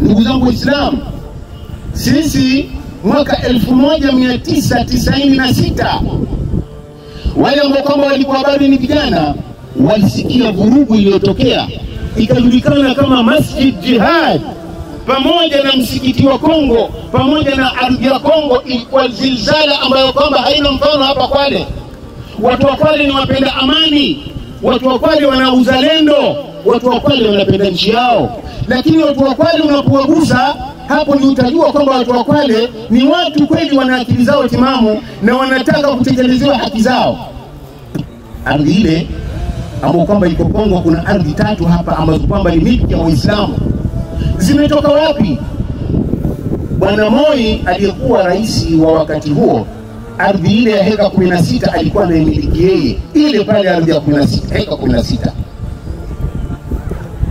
Ndugu zangu Waislamu, sisi mwaka 1996 wale ambao kama walikuwa bado ni vijana walisikia vurugu iliyotokea ikajulikana kama Masjid Jihad, pamoja na msikiti wa Kongo, pamoja na ardhi ya Kongo. Ilikuwa zilzala ambayo kwamba haina mfano hapa Kwale. Watu wa Kwale ni wapenda amani, watu wa Kwale wana uzalendo, watu wa Kwale wanapenda nchi yao. Lakini watu wa Kwale unapowagusa, hapo ni utajua kwamba watu wa Kwale ni watu kweli wana akili zao timamu na wanataka kutekelezewa haki zao. Ardhi ile ambapo kwamba iko Kongo, kuna ardhi 3 hapa ambazo kwamba ni milki ya Waislamu. Zimetoka wapi? Bwana Moi aliyekuwa rais wa wakati huo, ardhi ile ya heka 16 alikuwa anaimiliki yeye, ile pale ardhi ya 16, heka 16.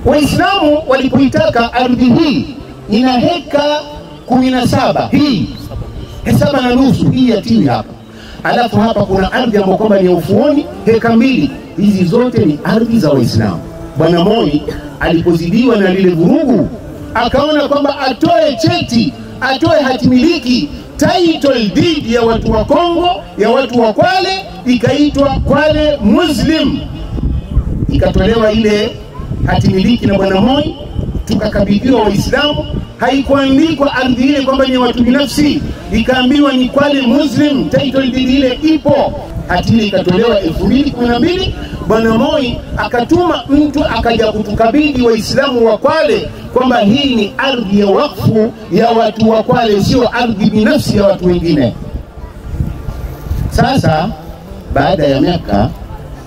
Waislamu walipoitaka ardhi hii ina heka 17, hii hesaba na nusu, hii ya tiwi hapa. Alafu hapa kuna ardhi ambayo kwamba ni ufuoni, heka 2. Hizi zote ni ardhi za Waislamu. Bwana Moi alipozidiwa na lile vurugu, akaona kwamba atoe cheti, atoe hatimiliki, title deed ya watu wa Kongo, ya watu wa Kwale, ikaitwa Kwale Muslim. Ikatolewa ile hatimiliki na Bwana Moi, tukakabidhiwa Waislamu. Haikuandikwa ardhi ile kwamba ni watu binafsi, ikaambiwa ni Kwale Muslim, title deed ile ipo. Hati ile ikatolewa 2012. Bwana Moi akatuma mtu akaja kutukabidhi Waislamu wa Kwale kwamba hii ni ardhi ya wakfu ya watu wa Kwale, sio ardhi binafsi ya watu wengine. Sasa baada ya miaka,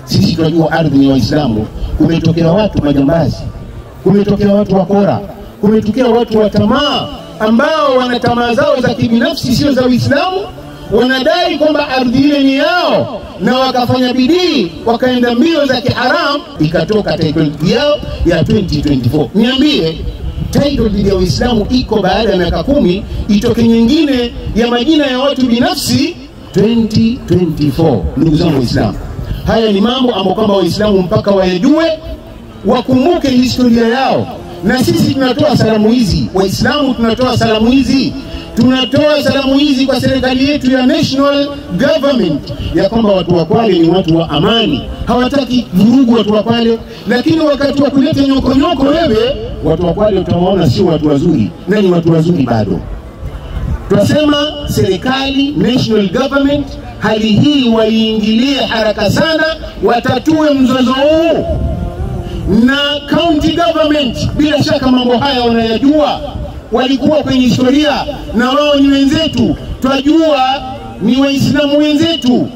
sisi tunajua ardhi ni Waislamu, kumetokea watu majambazi, kumetokea watu wakora, kumetokea watu wa tamaa ambao wana tamaa zao za kibinafsi, sio za Uislamu. Wanadai kwamba ardhi ile ni yao, na wakafanya bidii, wakaenda mbio za kiharam, ikatoka title deed yao ya 2024. Niambie, title deed ya Uislamu iko baada ya miaka 10, itoke nyingine ya majina ya watu binafsi 2024. Ndugu zangu Waislamu, haya ni mambo ambayo kwamba Waislamu mpaka wayajue, wakumbuke historia yao. Na sisi tunatoa salamu hizi, Waislamu tunatoa salamu hizi. Tunatoa salamu hizi kwa serikali yetu ya national government, ya kwamba watu wa Kwale ni watu wa amani, hawataki vurugu watu wa Kwale. Lakini wakati wa kuleta nyoko wewe, watu wa Kwale utawaona sio watu wazuri, na ni watu wazuri bado. Tunasema serikali, national government, hali hii waiingilie haraka sana, watatue mzozo huu. Na county government, bila shaka mambo haya wanayajua, walikuwa kwenye historia, na wao ni wenzetu, twajua ni Waislamu wenzetu.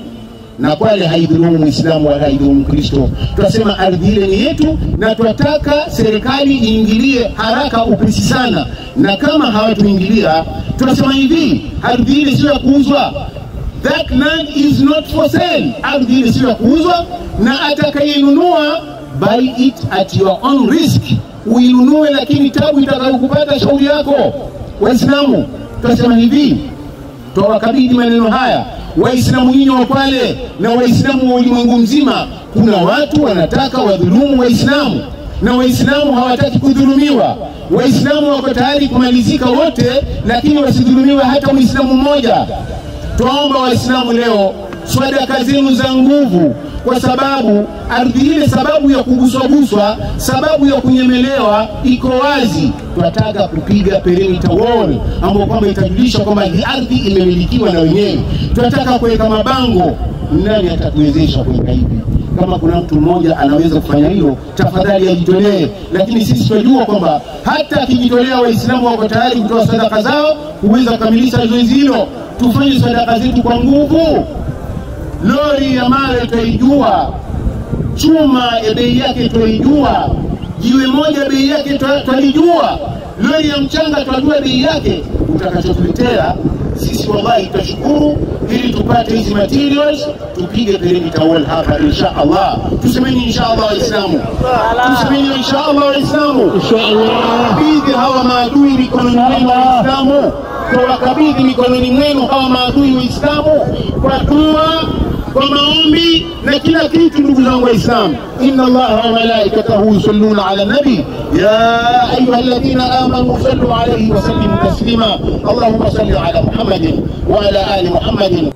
Na Kwale haidhulumu Muislamu wala haidhulumu Kristo. Tunasema ardhi ile ni yetu, na tunataka serikali iingilie haraka upesi sana. Na kama hawatuingilia, tunasema hivi, ardhi ile sio ya kuuzwa. That land is not for sale. Ardhi ile sio ya kuuzwa, na atakayenunua, buy it at your own risk. Uinunue, lakini tabu itakayokupata shauri yako. Waislamu, tunasema hivi, tuwakabidhi maneno haya Waislamu nyinyi wa Kwale na Waislamu wa ulimwengu mzima. Kuna watu wanataka wadhulumu Waislamu, na Waislamu hawataki kudhulumiwa. Waislamu wako tayari kumalizika wote, lakini wasidhulumiwe hata Muislamu mmoja. Tuomba Waislamu leo sadaka zenu za nguvu, kwa sababu ardhi ile, sababu ya kuguswa, sababu ya kunyemelewa iko wazi. Tunataka kupiga perimeter wall ambapo kwamba itajulisha kwamba hii ardhi imemilikiwa na wenyewe. Tunataka kuweka mabango. Nani atatuwezesha kuweka hivi? Kama kuna mtu mmoja anaweza kufanya hilo, tafadhali ajitolee. Lakini sisi tunajua kwamba hata akijitolea, Waislamu wako tayari kutoa sadaka zao kuweza kukamilisha zoezi hilo. Tufanye sadaka zetu kwa nguvu. Lori ya mawe tuijua, chuma ya bei yake tuijua, jiwe moja bei yake tuijua, lori ya mchanga tunajua bei yake. Utakachotuletea sisi wallahi tutashukuru, ili tupate hizi materials, tupige perimeter wall hapa insha Allah. Tusemeni insha Allah Waislamu, tusemeni insha Allah Waislamu, insha Allah. Bidhi hawa maadui mikononi mwenu Waislamu, tuwakabidhi mikononi mwenu hawa maadui Waislamu, kwa dua kwa maombi na kila kitu. Ndugu zangu Waislamu, inna Allaha wa malaikatahu yusalluna ala nabi ya ayyuhalladhina amanu sallu alayhi wa sallimu taslima. Allahumma salli ala Muhammadin wa ala ali Muhammadin.